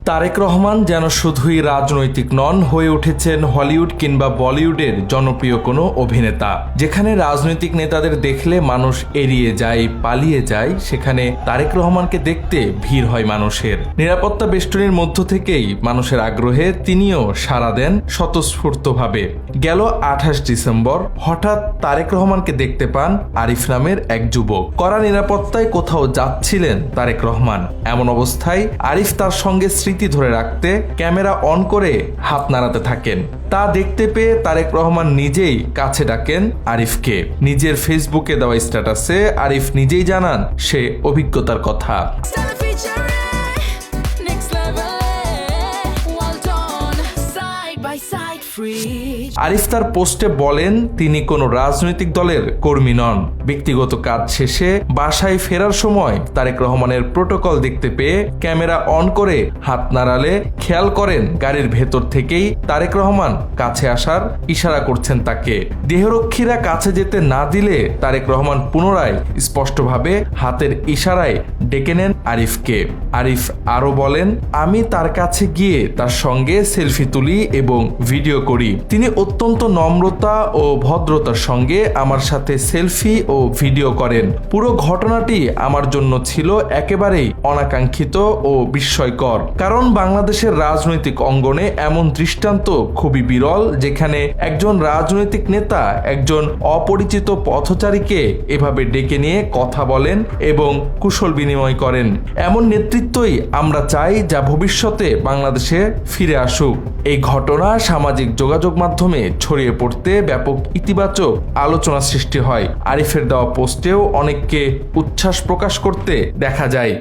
তারেক রহমান যেন শুধুই রাজনৈতিক নন, হয়ে উঠেছেন হলিউড কিংবা বলিউডের জনপ্রিয় কোনো অভিনেতা। যেখানে রাজনৈতিক নেতাদের দেখলে মানুষ এড়িয়ে যায়, পালিয়ে যায়, সেখানে তারেক রহমানকে দেখতে ভিড় হয় মানুষের। নিরাপত্তা বেষ্টনীর মধ্য থেকেই মানুষের আগ্রহে তিনিও সাড়া দেন স্বতঃস্ফূর্তভাবে। গেল 28 ডিসেম্বর হঠাৎ তারেক রহমানকে দেখতে পান আরিফ নামের এক যুবক। কড়া নিরাপত্তায় কোথাও যাচ্ছিলেন তারেক রহমান। এমন অবস্থায় আরিফ তার সঙ্গে স্মৃতি ধরে রাখতে ক্যামেরা অন করে হাত নাড়াতে থাকেন। তা দেখতে পেয়ে তারেক রহমান নিজেই কাছে ডাকেন আরিফকে। নিজের ফেসবুকে দেওয়া স্ট্যাটাসে আরিফ নিজেই জানান সে অভিজ্ঞতার কথা। আরিফ তার পোস্টে বলেন তিনি কোনো রাজনৈতিক দলের কর্মী নন। ব্যক্তিগত কাজ শেষে বাসায় ফেরার সময় তারেক রহমানের প্রোটোকল দেখতে পেয়ে ক্যামেরা অন করে হাত নাড়ালে খেয়াল করেন গাড়ির ভেতর থেকেই তারেক রহমান কাছে আসার ইশারা করছেন তাকে। দেহরক্ষীরা কাছে যেতে না দিলে তারেক রহমান পুনরায় স্পষ্টভাবে হাতের ইশারায় ডেকে নেন আরিফকে। আরিফ আরো বলেন, আমি তার কাছে গিয়ে তার সঙ্গে সেলফি তুলি এবং ভিডিও করি। তিনি অত্যন্ত নম্রতা ও ভদ্রতার সঙ্গে আমার সাথে সেলফি ও ভিডিও করেন। পুরো ঘটনাটি আমার জন্য ছিল একেবারেই অনাকাঙ্ক্ষিত ও বিস্ময়কর, কারণ বাংলাদেশের রাজনৈতিক অঙ্গনে এমন দৃষ্টান্ত খুবই বিরল, যেখানে একজন রাজনৈতিক নেতা একজন অপরিচিত পথচারীকে এভাবে ডেকে নিয়ে কথা বলেন এবং কুশল বিনিময় করেন। এমন নেতৃত্বই আমরা চাই, যা ভবিষ্যতে বাংলাদেশে ফিরে আসুক। এই ঘটনা সামাজিক যোগাযোগ মাধ্যমে ছড়িয়ে পড়তে ব্যাপক ইতিবাচক আলোচনা সৃষ্টি হয়। আরিফের দেওয়া পোস্টেও অনেককে উচ্ছ্বাস প্রকাশ করতে দেখা যায়।